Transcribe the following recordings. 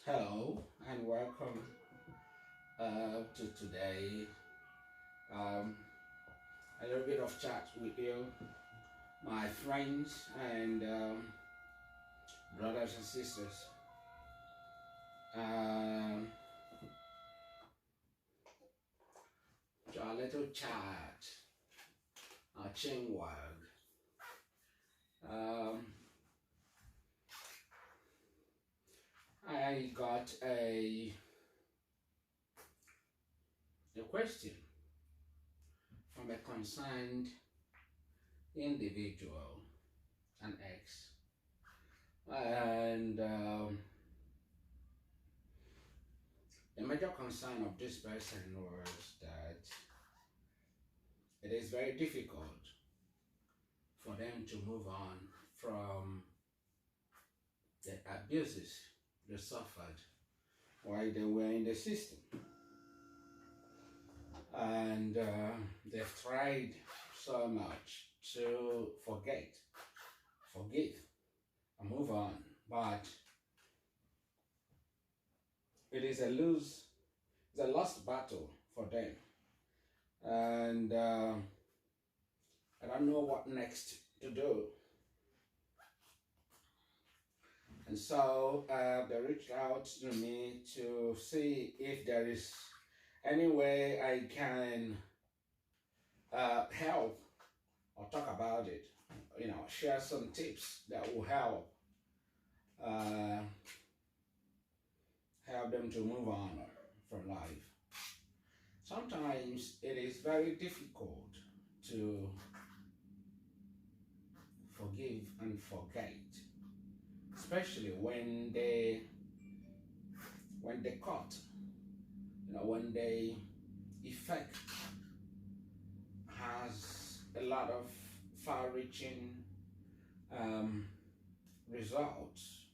Hello and welcome to today. Um, a little bit of chat with you, my friends and brothers and sisters. Um, so a little chat, a chain wag. Um, I got a question from a concerned individual, an ex, and the major concern of this person was that it is very difficult for them to move on from the abuses they suffered while they were in the system. And they've tried so much to forgive, and move on. But it's a lost battle for them. And I don't know what next to do. And so they reached out to me to see if there is any way I can help or talk about it, share some tips that will uh, help them to move on from life. Sometimes it is very difficult to forgive and forget, especially when they cut, when the effect has a lot of far-reaching um, results,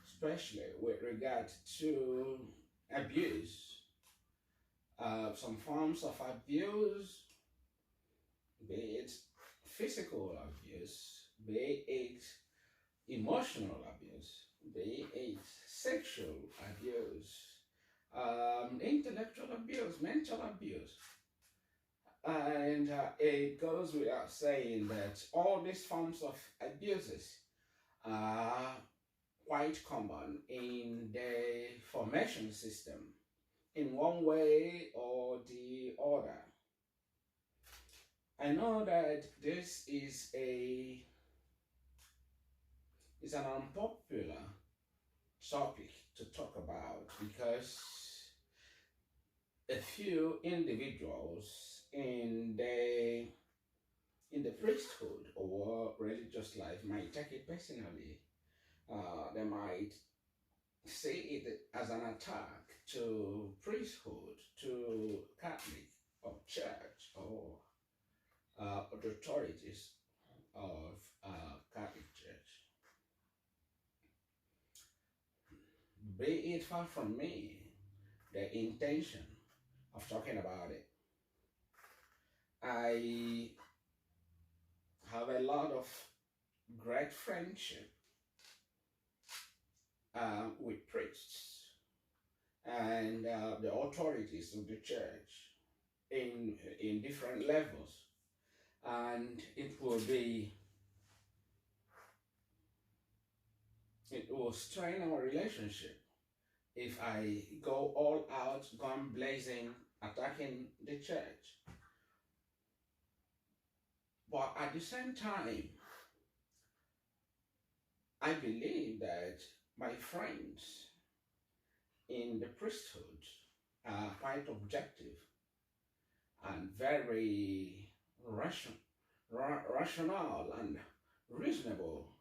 especially with regard to abuse, some forms of abuse, be it physical abuse, be it emotional abuse, be it sexual abuse, intellectual abuse, mental abuse. And it goes without saying that all these forms of abuses are quite common in the formation system in one way or the other. I know that this is an unpopular topic to talk about because a few individuals in the priesthood or religious life might take it personally. They might see it as an attack to priesthood, to Catholic or church or the authorities of Catholic Church. Be it far from me the intention of talking about it. I have a lot of great friendship with priests and the authorities of the church in different levels, and it will strain our relationship if I go all out, gun blazing, attacking the church. But at the same time, I believe that my friends in the priesthood are quite objective and very rational and reasonable,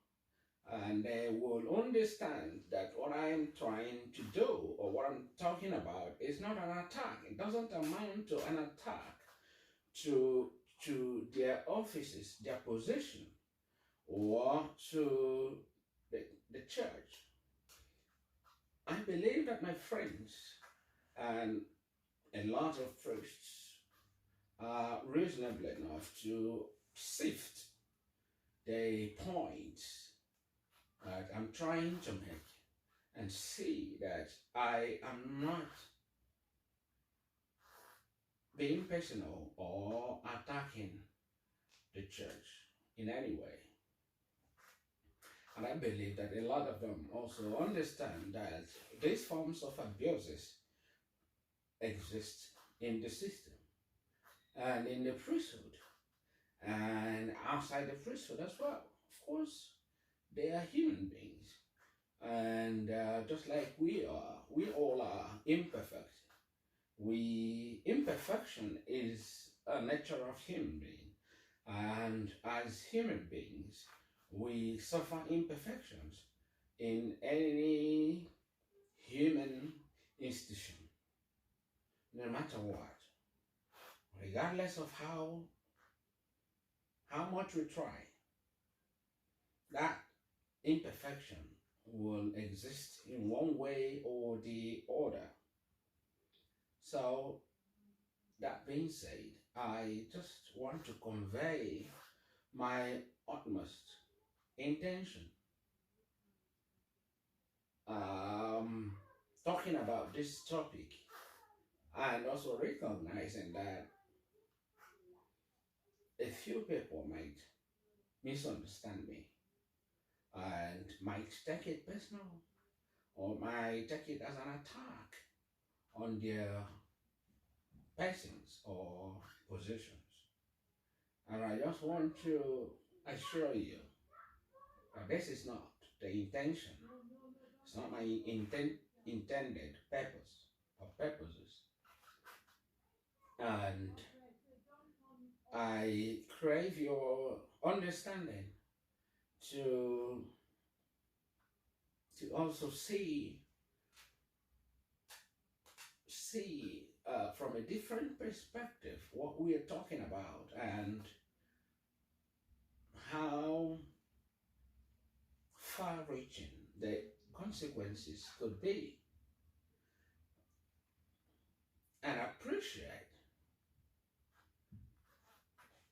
and they will understand that what I'm trying to do or what I'm talking about is not an attack. It doesn't amount to an attack to their offices, their position, or to the church. I believe that my friends and a lot of priests are reasonable enough to sift the points that I'm trying to make and see that I am not being personal or attacking the church in any way. And I believe that a lot of them also understand that these forms of abuses exist in the system and in the priesthood and outside the priesthood as well. Of course, they are human beings. And just like we are, we all are imperfect. Imperfection is a nature of human being. And as human beings, we suffer imperfections in any human institution, no matter what, regardless of how much we try, that imperfection will exist in one way or the other. So, that being said, I just want to convey my utmost intention talking about this topic, and also recognizing that a few people might misunderstand me and might take it personal or might take it as an attack on their persons or positions. And I just want to assure you that this is not the intention. It's not my intended purpose or purposes. And I crave your understanding to also see from a different perspective what we are talking about and how far-reaching the consequences could be, and appreciate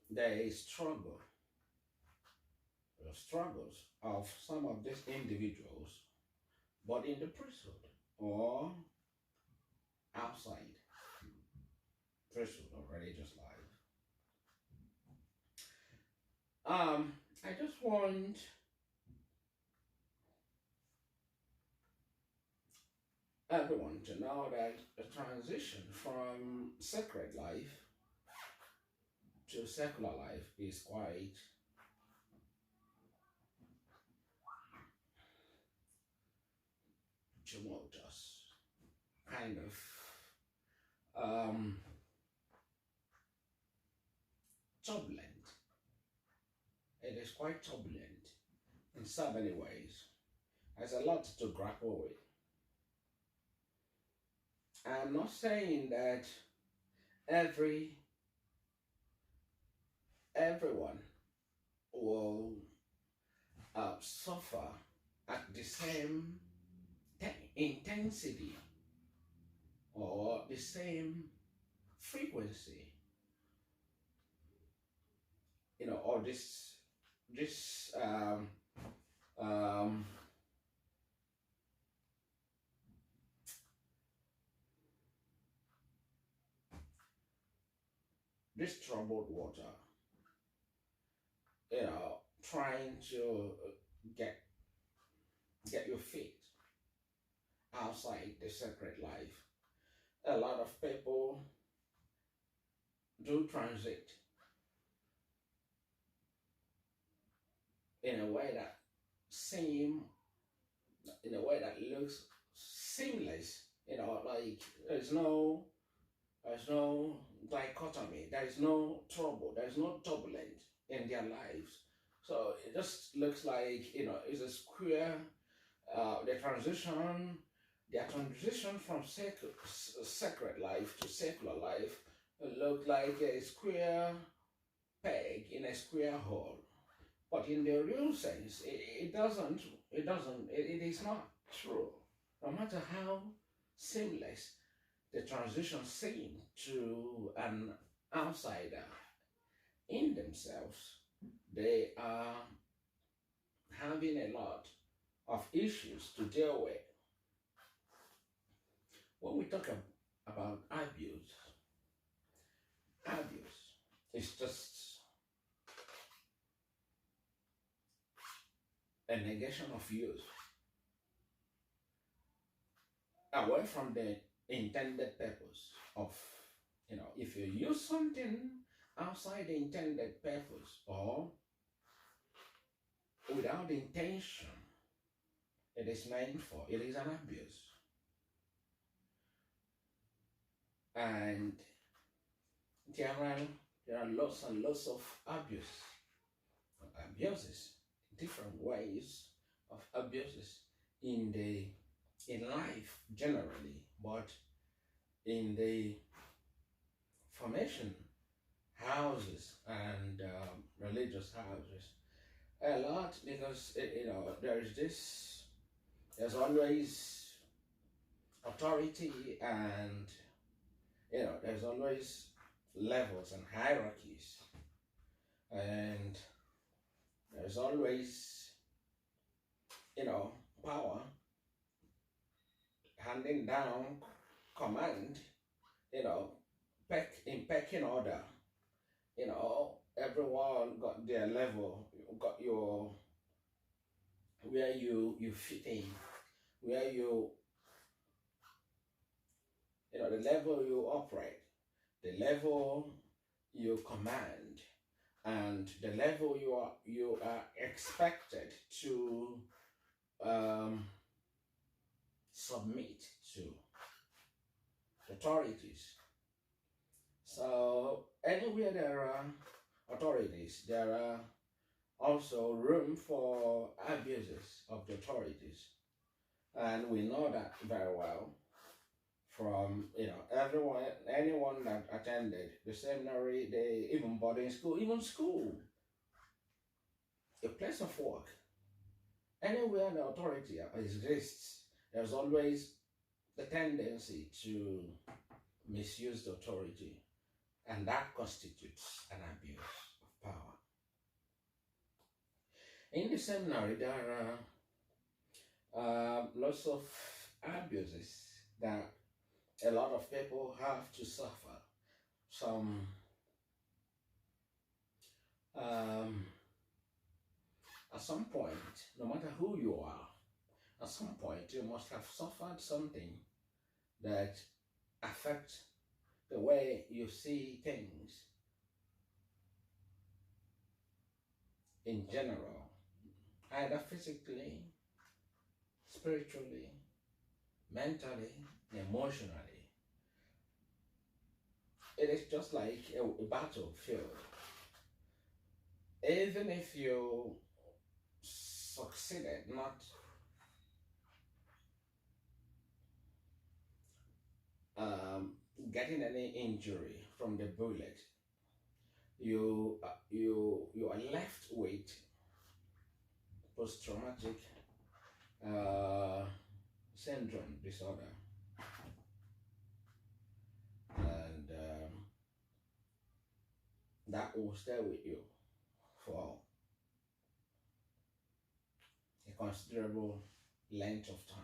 the struggles of some of these individuals, but in the priesthood or outside priesthood or religious life. I just want everyone to know that the transition from sacred life to secular life is quite tumultuous, kind of turbulent. It is quite turbulent in so many ways. There's a lot to grapple with. I'm not saying that everyone will suffer at the same intensity or the same frequency, or this this troubled water, trying to get your feet outside the sacred life. A lot of people do transit in a way that looks seamless. Like there's no dichotomy, there is no trouble, there is no turbulence in their lives. So it just looks like it's a square. Their transition from sacred life to secular life look like a square peg in a square hole. But in the real sense, it is not true. No matter how seamless the transition seems to an outsider, in themselves, they are having a lot of issues to deal with. when we talk about abuse is just a negation of use away from the intended purpose of, if you use something outside the intended purpose or without the intention it is meant for, it is an abuse. And there are lots and lots of abuses, different ways of abuses in life generally, but in the formation houses and religious houses a lot, because there's always authority, and there's always levels and hierarchies, and there's always power handing down command, in pecking order. Everyone got their level, got your where you fit in, where the level you operate, the level you command, and the level you are expected to submit to authorities. So anywhere there are authorities, there are also room for abuses of the authorities, and we know that very well from anyone that attended the seminary, even boarding school, even school, a place of work, anywhere the authority exists, there's always the tendency to misuse the authority, and that constitutes an abuse of power. In the seminary, there are lots of abuses that a lot of people have to suffer. Some at some point, no matter who you are, at some point you must have suffered something that affects the way you see things in general, either physically, spiritually, mentally, emotionally. It is just like a battlefield. Even if you succeeded not getting any injury from the bullet, you are left with post-traumatic syndrome disorder, and that will stay with you for a considerable length of time.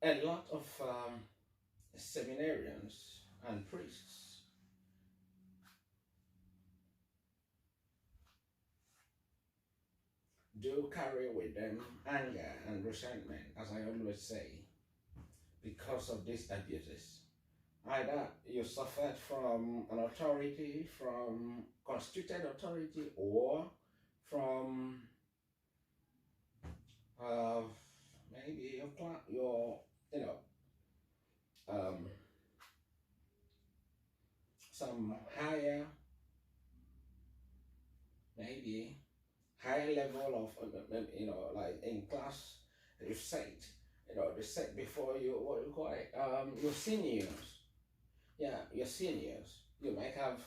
A lot of seminarians and priests do carry with them anger and resentment, as I always say, because of these abuses. Either you suffered from an authority, from constituted authority, or from maybe your some higher, maybe higher level of like in class, you said, they said before you, what you call it, your seniors. Yeah, your seniors. You might have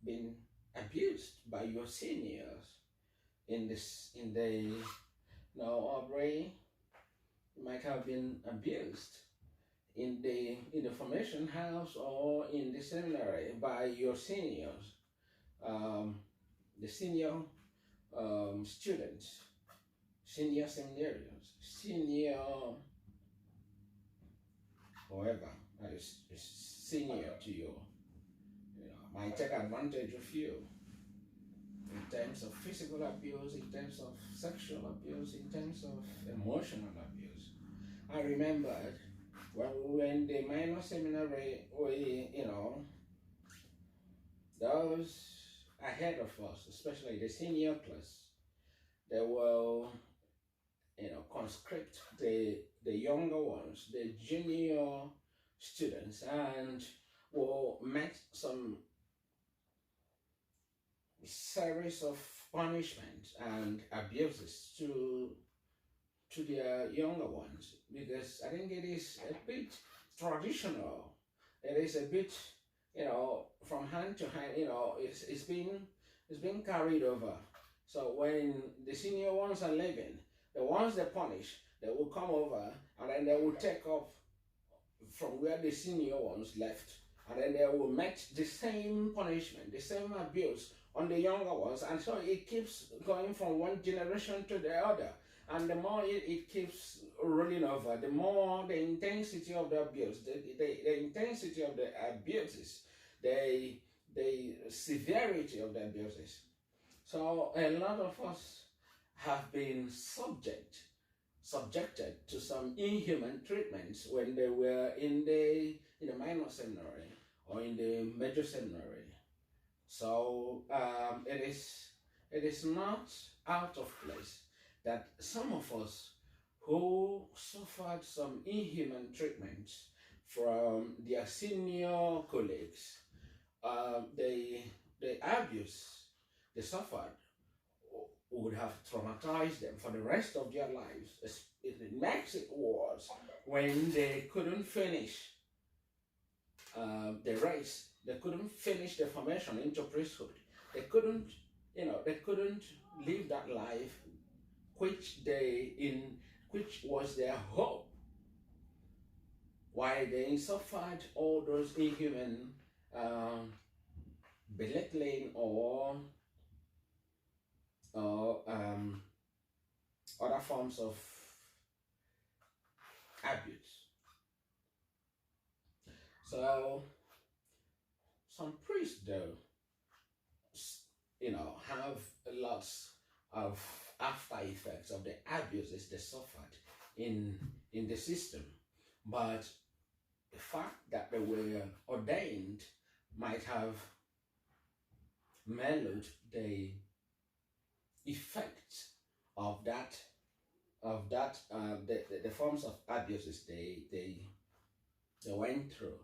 been abused by your seniors in the Aubrey. You might have been abused in the formation house or in the seminary by your seniors, the senior students. senior seminarians, senior whoever is senior to you, might take advantage of you in terms of physical abuse, in terms of sexual abuse, in terms of emotional abuse. I remembered when we were in the minor seminary, those ahead of us, especially the senior class, they will, conscript the younger ones, the junior students, and will make some series of punishments and abuses to their younger ones, because I think it is a bit traditional. It is a bit, from hand to hand. It's being carried over. So when the senior ones are leaving, the ones they punish, they will come over and then they will take up from where the senior ones left, and then they will make the same punishment, the same abuse on the younger ones, and so it keeps going from one generation to the other. And the more it keeps rolling over, the more the intensity of the abuse, the intensity of the abuses, the severity of the abuses. So a lot of us have been subjected to some inhuman treatments when they were in the minor seminary or in the major seminary. So it is not out of place that some of us who suffered some inhuman treatments from their senior colleagues, the abuse they suffered would have traumatized them for the rest of their lives. It makes it worse when they couldn't finish the race. They couldn't finish the formation into priesthood. They couldn't live that life which was their hope. Why they suffered all those inhuman belittling or other forms of abuse. So some priests, though, have lots of after effects of the abuses they suffered in the system, but the fact that they were ordained might have mellowed the effects of the forms of abuses they went through.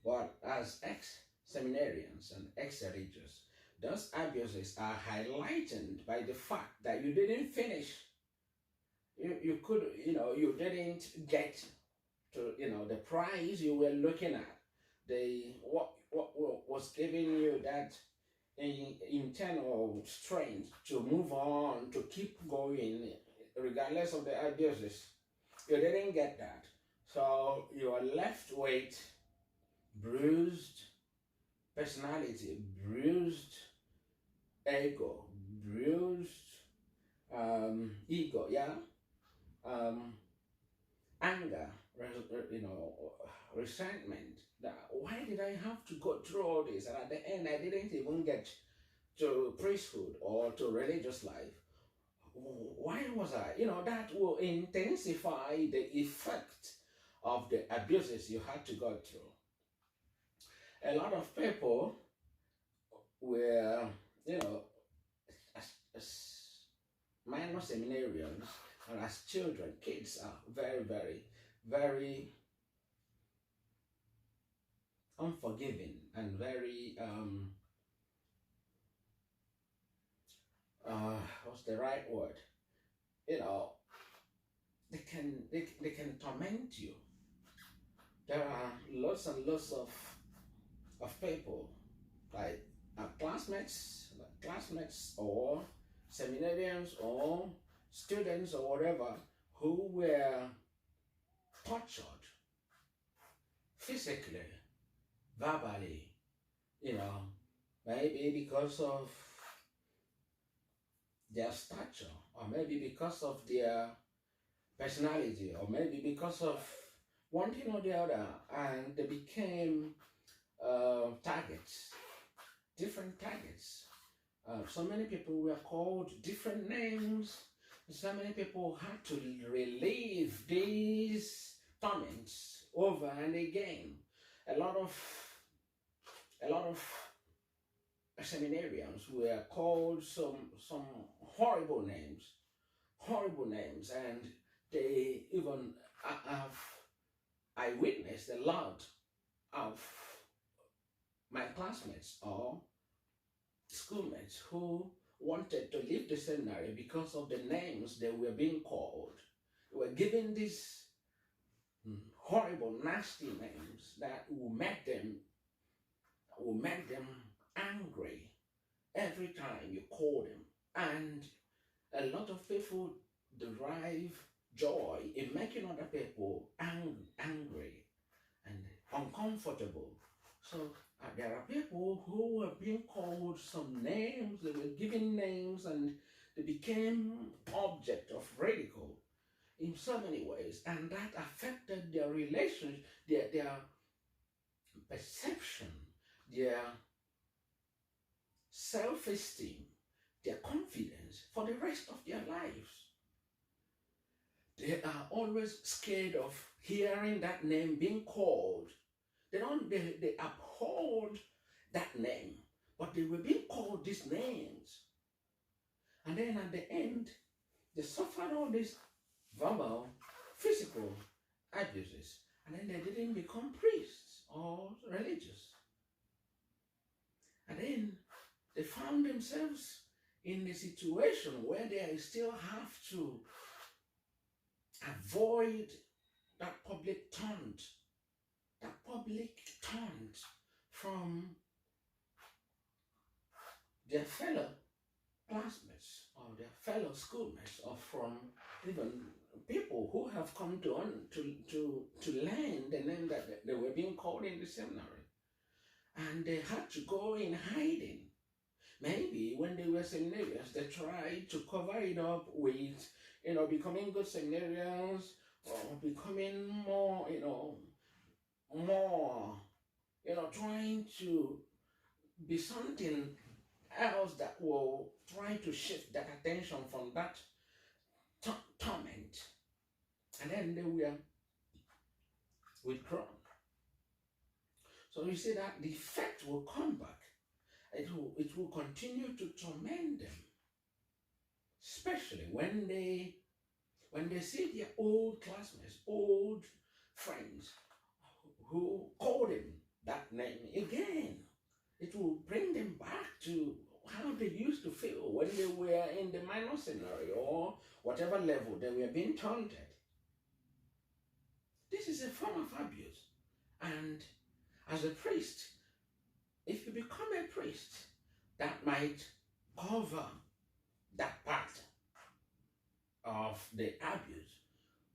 But as ex-seminarians and ex-religious, those abuses are highlighted by the fact that you didn't finish. You didn't get to the prize you were looking at. What was giving you that internal strength to move on, to keep going, regardless of the abuses. You didn't get that. So you are left with bruised personality, bruised ego, bruised ego, anger, resentment. Why did I have to go through all this? And at the end, I didn't even get to priesthood or to religious life. Why was I? That will intensify the effect of the abuses you had to go through. A lot of people were, as minor seminarians and as children, kids are very, very, very unforgiving and very what's the right word? They can torment you. There are lots and lots of people, like classmates or seminarians or students or whatever, who were tortured physically, verbally, maybe because of their stature, or maybe because of their personality, or maybe because of one thing or the other, and they became targets, different targets. So many people were called different names. So many people had to relive these torments over and again. A lot of a lot of seminarians were called some horrible names, and they even have I witnessed a lot of my classmates or schoolmates who wanted to leave the seminary because of the names they were being called. They were given these horrible, nasty names that will make them angry every time you call them. And a lot of people derive joy in making other people angry and uncomfortable. So there are people who were being called some names, they were given names, and they became object of ridicule in so many ways, and that affected their relationship, their perception, their self-esteem, their confidence for the rest of their lives. They are always scared of hearing that name being called. They uphold that name, but they were being called these names. And then at the end, they suffered all these verbal, physical abuses, and then they didn't become priests or religious. And then they found themselves in a situation where they still have to avoid that public taunt from their fellow classmates or their fellow schoolmates, or from even people who have come to learn the name that they were being called in the seminary. And they had to go in hiding. Maybe when they were seminarians, they tried to cover it up with, becoming good seminarians, or becoming more, trying to be something else that will try to shift that attention from that torment. And then they were withdrawn. So you see that the effect will come back. It will continue to torment them, especially when they see their old classmates, old friends who call them that name again. It will bring them back to how they used to feel when they were in the minor seminary or whatever level they were being taunted. This is a form of abuse. And as a priest, if you become a priest, that might cover that part of the abuse.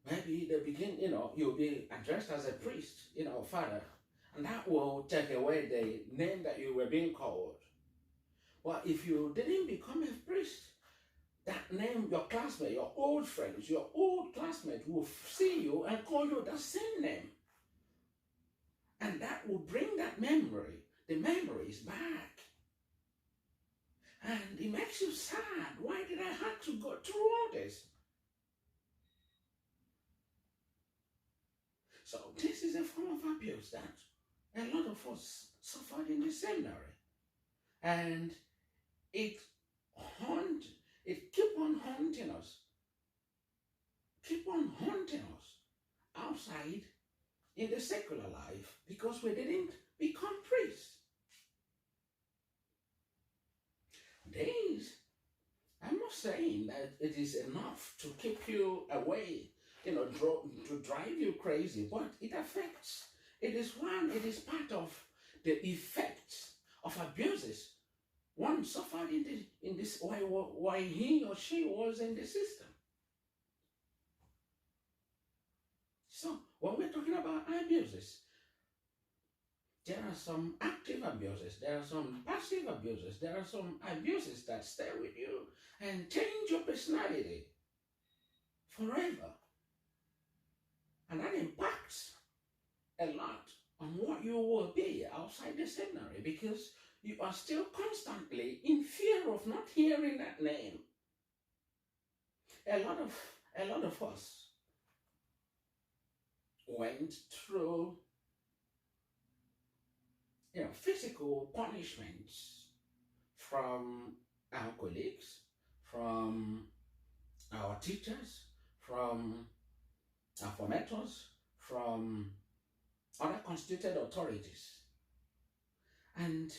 Maybe they begin, you'll be addressed as a priest, father, and that will take away the name that you were being called. Well, if you didn't become a priest, that name, your classmate, your old friends, your old classmate will see you and call you that same name. And that will bring that memory, the memories back. And it makes you sad. Why did I have to go through all this? So this is a form of abuse that a lot of us suffered in the seminary. And it keep on haunting us. Keep on haunting us outside in the secular life because we didn't become priests. I'm not saying that it is enough to keep you away, to drive you crazy, but it affects. It is part of the effects of abuses one suffered in this why he or she was in the system. So when we're talking about abuses, there are some active abuses, there are some passive abuses, there are some abuses that stay with you and change your personality forever. And that impacts a lot on what you will be outside the seminary, because you are still constantly in fear of not hearing that name. A lot of us went through physical punishments from our colleagues, from our teachers, from our formators, from other constituted authorities. And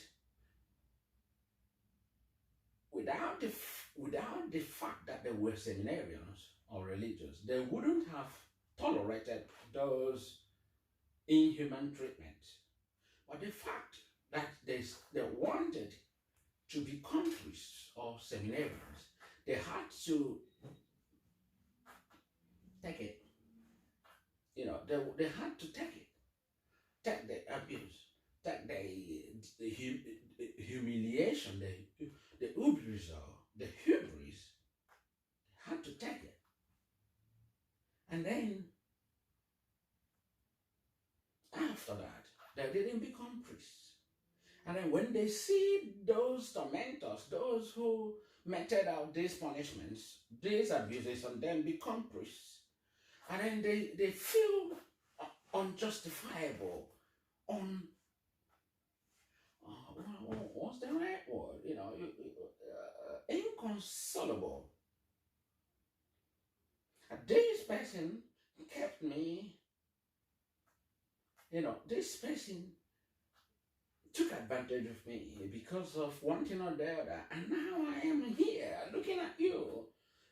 without the fact that they were seminarians or religious, they wouldn't have tolerated those inhuman treatments. But the fact that they wanted to become priests or seminarians, they had to take it. They had to take the abuse, take the humiliation, the hubris, the hubris. They had to take it. And then, after that, they didn't become priests. And then when they see those tormentors, those who meted out these punishments, these abuses, and then become priests, and then they feel unjustifiable, what's the right word? Inconsolable. This person kept me, this person took advantage of me because of one thing or the other, and now I am here looking at you.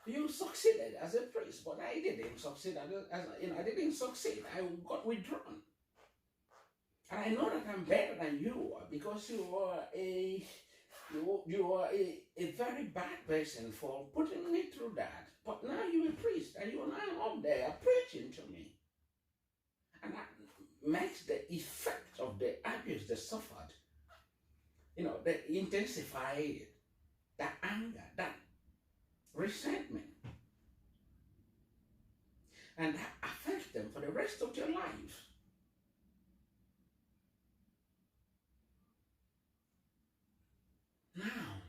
You succeeded as a priest, but I didn't succeed. I didn't succeed. I got withdrawn, and I know that I'm better than you are, because you are a very bad person for putting me through that. But now you're a priest, and you're now up there preaching to me, and that makes the effect of the abuse they suffered, they intensified that anger, that resentment, and that affects them for the rest of their lives. Now,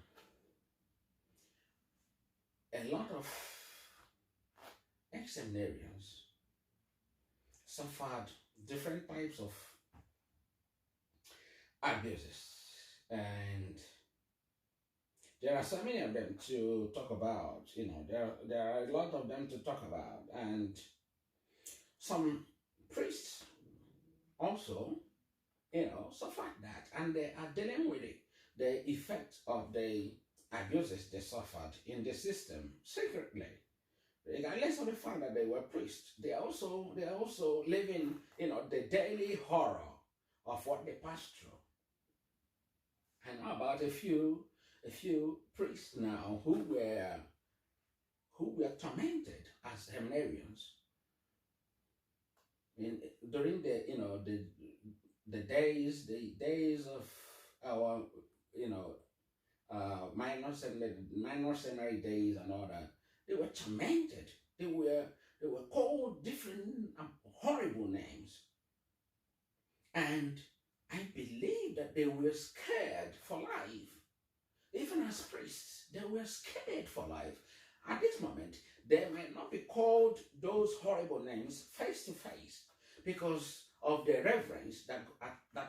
a lot of ex-seminarians suffered different types of abuses, and there are so many of them to talk about. There are a lot of them to talk about, and some priests also, suffered that, and they are dealing with it, the effect of the abuses they suffered in the system secretly, regardless of the fact that they were priests. They are also living, the daily horror of what they passed through. And how about a few priests now who were tormented as seminarians during the days of our minor seminary days and all that. They were tormented. They were called different horrible names, and I believe that they were scared for life. Even as priests, they were scared for life. At this moment, they might not be called those horrible names face to face because of the reverence that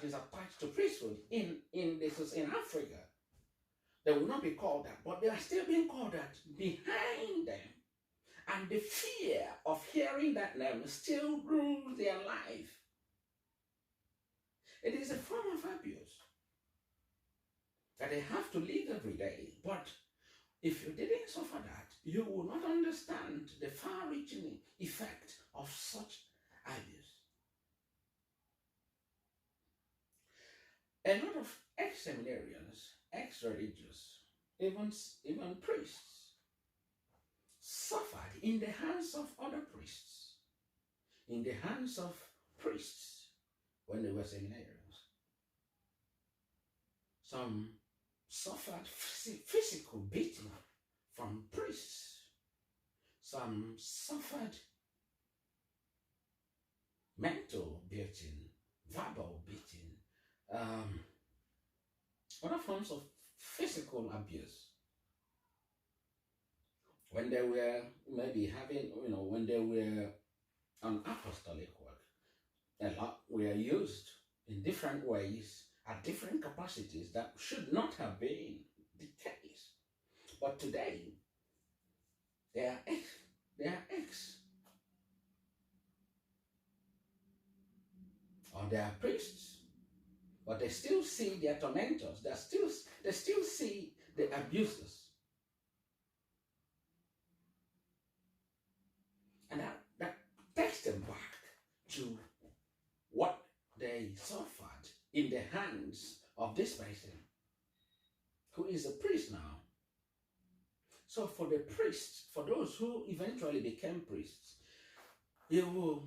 is attached to priesthood in Africa. They will not be called that, but they are still being called that behind them. And the fear of hearing that name still rules their life. It is a form of abuse that they have to live every day. But if you didn't suffer that, you will not understand the far-reaching effect of such abuse. A lot of ex-seminarians, ex-religious, even priests, suffered in the hands of other priests, when they were seminarians. Some suffered physical beating from priests. Some suffered mental beating, verbal beating, other forms of physical abuse. When they were maybe having, when they were on apostolic work, a lot were used in different ways at different capacities that should not have been the case. But today, they are ex, or they are priests, but they still see their tormentors. They still see the abusers, and that takes them back to what they suffered in the hands of this person, who is a priest now. So for the priests, for those who eventually became priests, you will,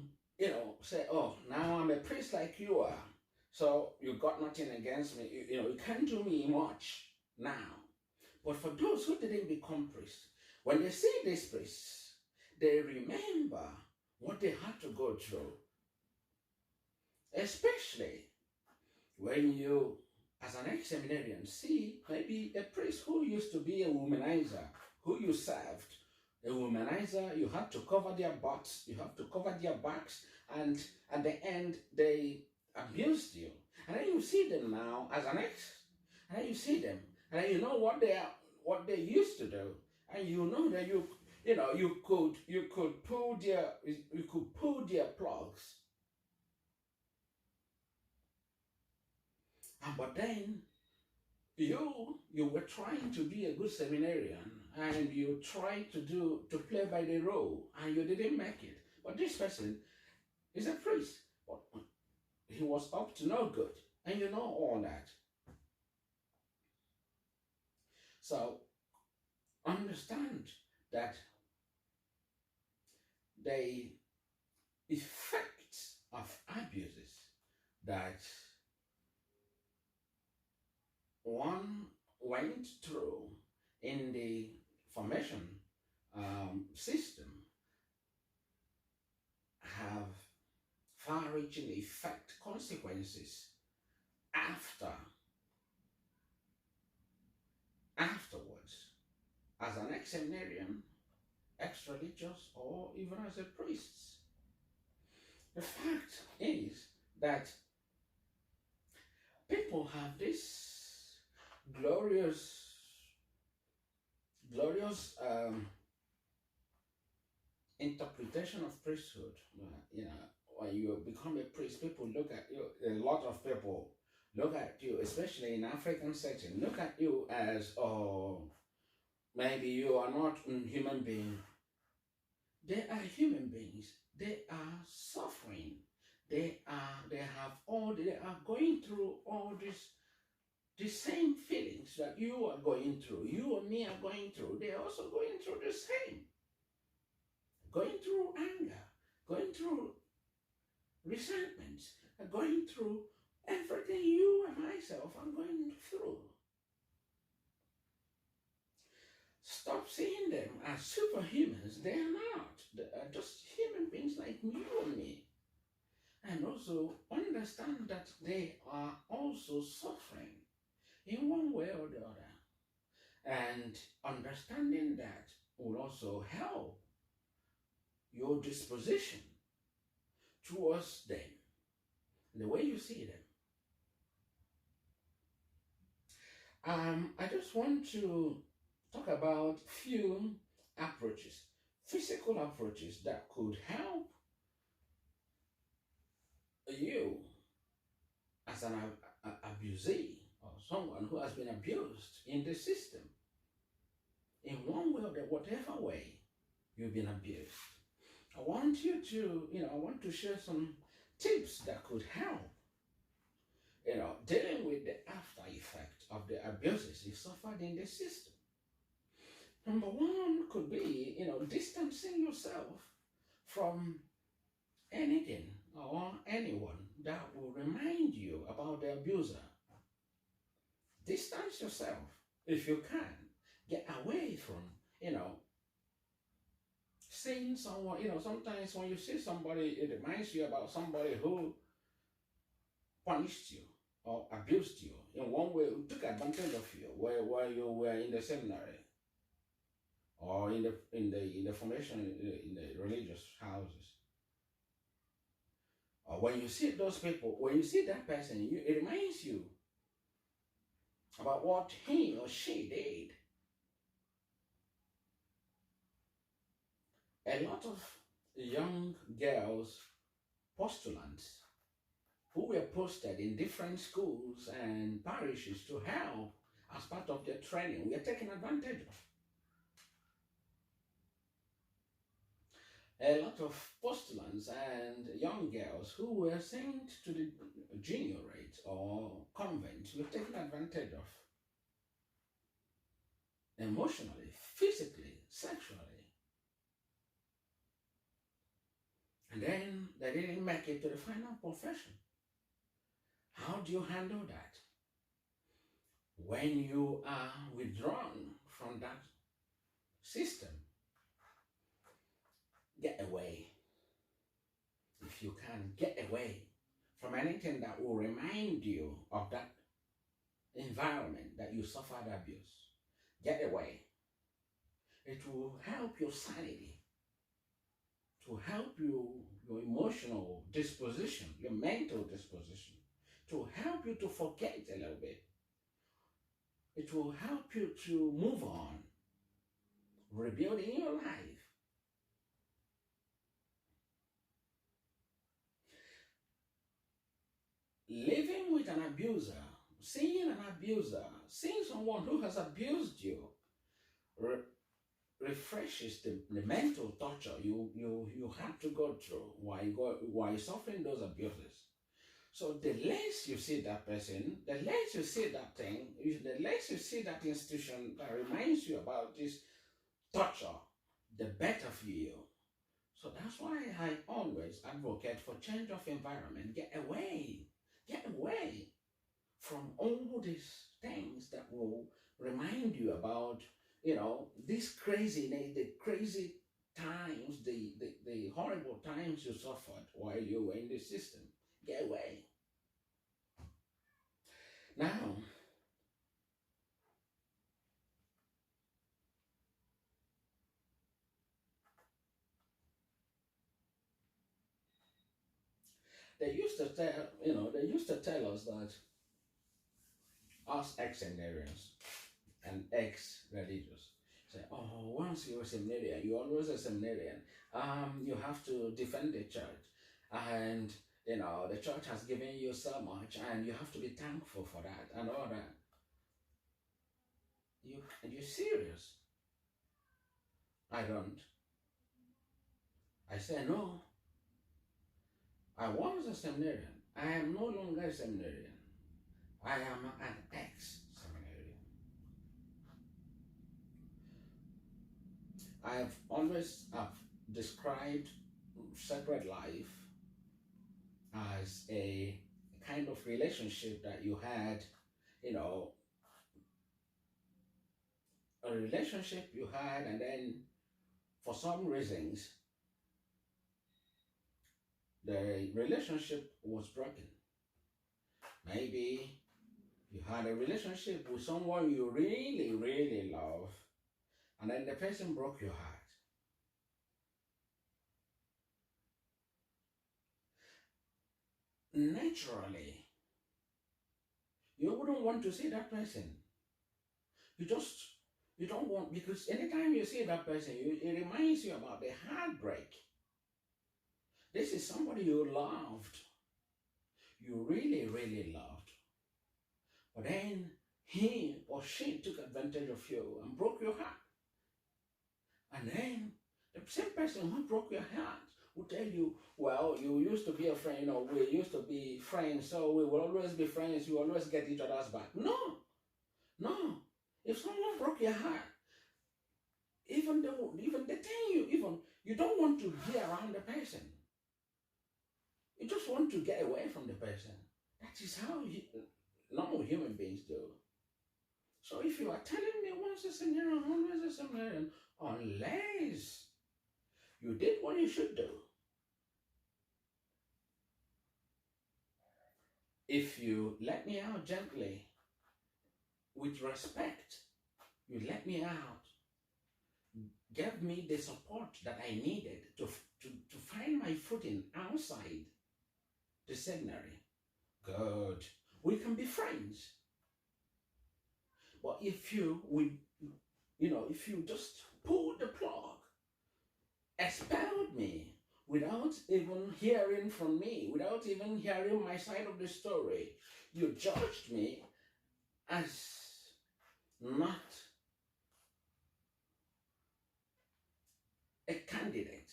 say, oh, now I'm a priest like you are, so you got nothing against me. You can't do me much now. But for those who didn't become priests, when they see these priests, they remember what they had to go through. Especially when you, as an ex-seminarian, see maybe a priest who used to be a womanizer, who you served. A womanizer, you had to cover their butts, you have to cover their backs, and at the end, they abused you. And then you see them now as an ex, and then you see them, and then you know what they used to do, and you know that you could pull their plugs. But then you were trying to be a good seminarian, and you tried to play by the rule, and you didn't make it. But this person is a priest, but he was up to no good, and you know all that. So understand that the effects of abuses that one went through in the formation system have far-reaching effect consequences afterwards, as an ex-seminarian, ex-religious, or even as a priest. The fact is that people have this glorious interpretation of priesthood. When you become a priest, people look at you. A lot of people look at you, especially in African setting, look at you as, oh, maybe you are not a human being. They are human beings. They are suffering. They are going through all this. The same feelings that you are going through, you and me are going through, they're also going through the same. Going through anger, going through resentments, going through everything you and myself are going through. Stop seeing them as superhumans. They are not. They are just human beings like you and me. And also understand that they are also suffering in one way or the other. And understanding that will also help your disposition towards them, the way you see them. I just want to talk about few approaches, physical approaches that could help you as an abusee, or someone who has been abused in the system, in one way or whatever way you've been abused. I want to share some tips that could help, dealing with the after effect of the abuses you suffered in the system. Number one could be, distancing yourself from anything or anyone that will remind you about the abuser. Distance yourself if you can. Get away from, you know, seeing someone, sometimes when you see somebody, it reminds you about somebody who punished you or abused you in one way, who took advantage of you while you were in the seminary or in the formation in the religious houses. Or when you see those people, when you see that person, it reminds you about what he or she did. A lot of young girls, postulants, who were posted in different schools and parishes to help as part of their training, we are taken advantage of. A lot of postulants and young girls who were sent to the juniorate or convent were taken advantage of. Emotionally, physically, sexually. And then they didn't make it to the final profession. How do you handle that? When you are withdrawn from that system, get away. If you can, get away from anything that will remind you of that environment that you suffered abuse. Get away. It will help your sanity, to help you, your emotional disposition, your mental disposition, to help you to forget a little bit. It will help you to move on, rebuilding your life. Living with an abuser, seeing someone who has abused you, refreshes the mental torture you had to go through while suffering those abuses. So the less you see that person, the less you see that thing, the less you see that institution that reminds you about this torture, the better for you. So that's why I always advocate for change of environment. Get away from all these things that will remind you about, this the crazy times, the horrible times you suffered while you were in the system. Get away. Now, they used to tell us that us ex-seminarians and ex-religious say, oh, once you're a seminarian, you're always a seminarian. You have to defend the church, and the church has given you so much, and you have to be thankful for that and all that. You're serious? I don't. I say no. I was a seminarian. I am no longer a seminarian. I am an ex-seminarian. I've always described sacred life as a kind of relationship that you had, a relationship you had, and then for some reasons, the relationship was broken. Maybe you had a relationship with someone you really, really love, and then the person broke your heart. Naturally, you wouldn't want to see that person. You don't want, because anytime you see that person, it reminds you about the heartbreak. This is somebody you loved. You really, really loved. But then he or she took advantage of you and broke your heart. And then the same person who broke your heart will tell you, well, you used to be a friend, we used to be friends, so we will always be friends, we always get each other's back. No. If someone broke your heart, even the thing you don't want to be around the person. You just want to get away from the person. That is how normal human beings do. So if you are telling me once a seminarian, always a seminarian, unless you did what you should do, if you let me out gently, with respect, you let me out, gave me the support that I needed to find my footing outside the seminary, good, we can be friends. But if you would, if you just pulled the plug, expelled me without even hearing from me, without even hearing my side of the story, you judged me as not a candidate,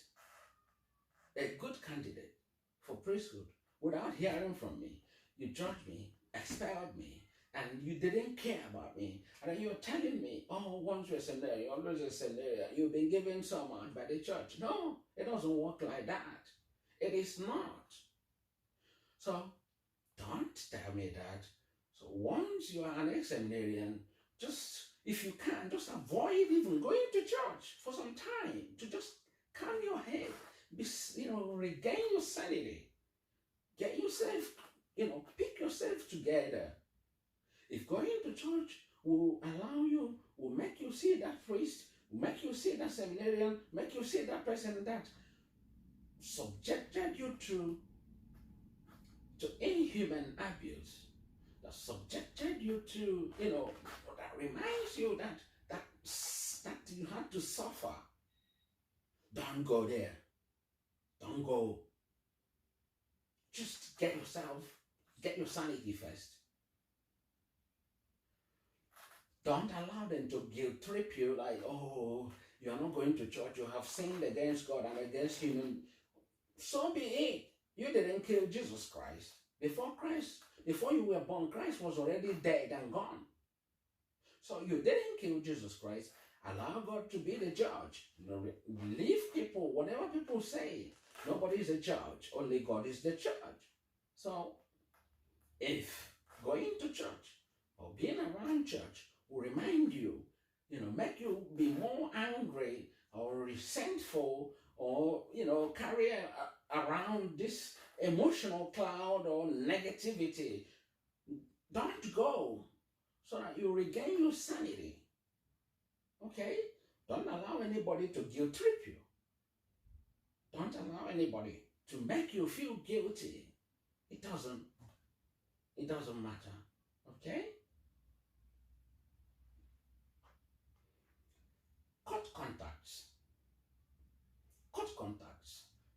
a good candidate for priesthood, without hearing from me. You judged me, expelled me, and you didn't care about me. And then you're telling me, oh, once you're a seminary, always a seminary, you've been given so much by the church. No, it doesn't work like that. It is not. So don't tell me that. So once you are an ex-seminarian, just, if you can, just avoid even going to church for some time to just calm your head, regain your sanity, get yourself, pick yourself together. If going to church will allow you, will make you see that priest, will make you see that seminarian, make you see that person that subjected you to inhuman abuse, that subjected you to, that reminds you that you had to suffer. Don't go there. Don't go. Just get your sanity first. Don't allow them to guilt trip you like, oh, you're not going to church, you have sinned against God and against human. So be it. You didn't kill Jesus Christ. Before you were born, Christ was already dead and gone. So you didn't kill Jesus Christ. Allow God to be the judge. Leave people, whatever people say. Nobody is a judge. Only God is the judge. So if going to church or being around church will remind you, make you be more angry or resentful or, carry around this emotional cloud or negativity, don't go, so that you regain your sanity. Okay? Don't allow anybody to guilt trip you. Don't allow anybody to make you feel guilty. It doesn't matter. Okay? Cut contacts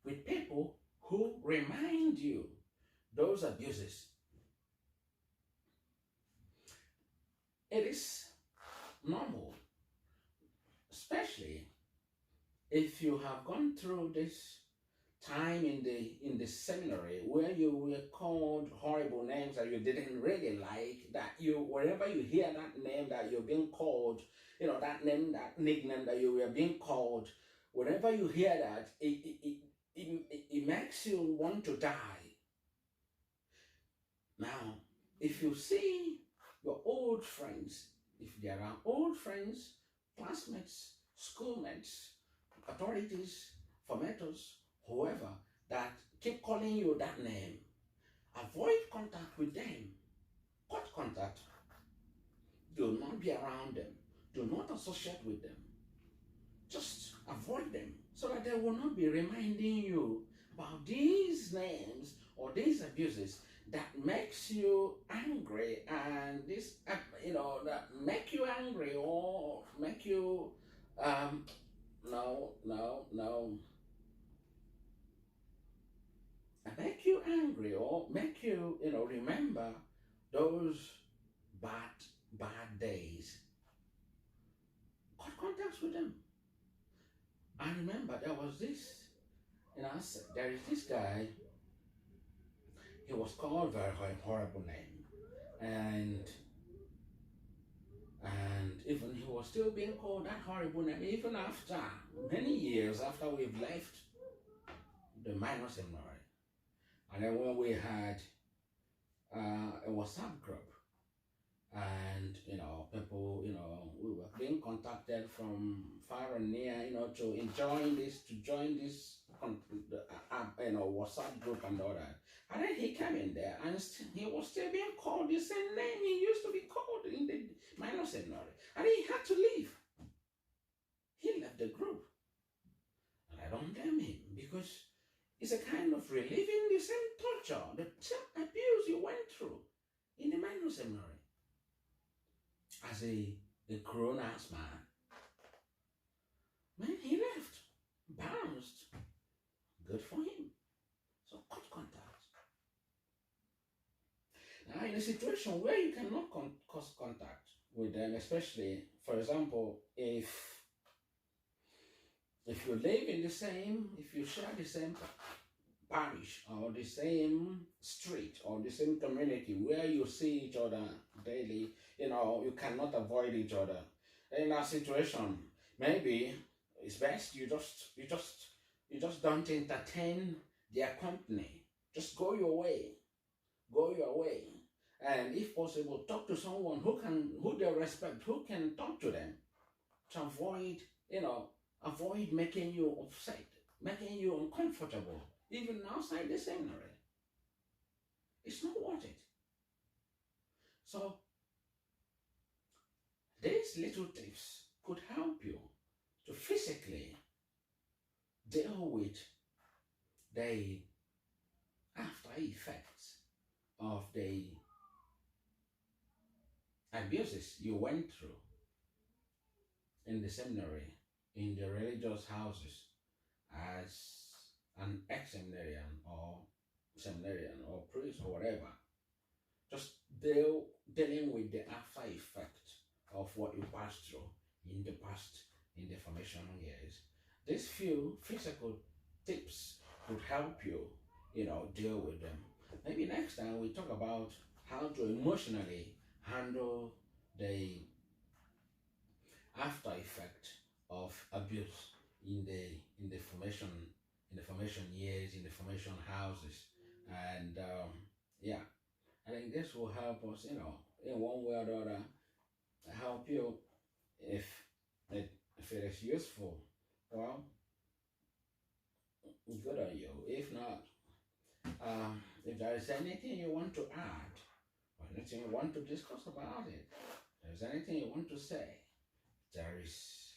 with people who remind you those abuses. It is normal, especially if you have gone through this time in the seminary where you were called horrible names that you didn't really like, that wherever you hear that name that you're being called, that name, that nickname that you were being called, whenever you hear that, it makes you want to die. Now, if you see your old friends, if there are old friends, classmates, schoolmates, authorities, formators, whoever, that keep calling you that name, avoid contact with them. Cut contact. Do not be around them. Do not associate with them. Just avoid them so that they will not be reminding you about these names or these abuses that makes you angry, and this, that make you angry or make you, make you angry or make you, remember those bad days. Cut contacts with them. I remember there was this, there is this guy, he was called a very horrible name, and even he was still being called that horrible name, even after many years after we've left the minor seminary. And then when we had a WhatsApp group, and people, we were being contacted from far and near, to join this WhatsApp group and all that. And then he came in there, and he was still being called the same name he used to be called in the minor seminary, and he had to leave. He left the group, and I don't blame him, because it's a kind of reliving the same torture, the same abuse you went through in the minor seminary as a grown-ass man. Man, he left, bounced. Good for him. So cut contact. Now, in a situation where you cannot cause contact with them, especially, for example, if you live in if you share the same parish or the same street or the same community where you see each other daily, you cannot avoid each other. In that situation, maybe it's best you just don't entertain their company. Just go your way. And if possible, talk to someone who they respect, who can talk to them, to avoid making you upset, making you uncomfortable, even outside the seminary. It's not worth it. So these little tips could help you to physically deal with the after effects of the abuses you went through in the seminary, in the religious houses, as an ex-seminarian or priest or whatever. Just dealing with the after effect of what you passed through in the formational years. These few physical tips would help you, deal with them. Maybe next time we talk about how to emotionally handle the after effect of abuse in the formation years, in the formation houses. And I think this will help us, in one way or the other, help you. If it is useful, well, good on you. If not, if there is anything you want to add, or anything you want to discuss about it, if there's anything you want to say, there is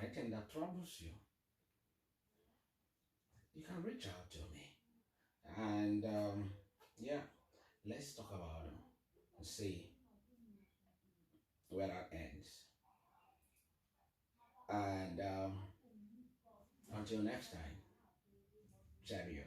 anything that troubles you, you can reach out to me. And let's talk about them and see where that ends. And until next time, cheerio.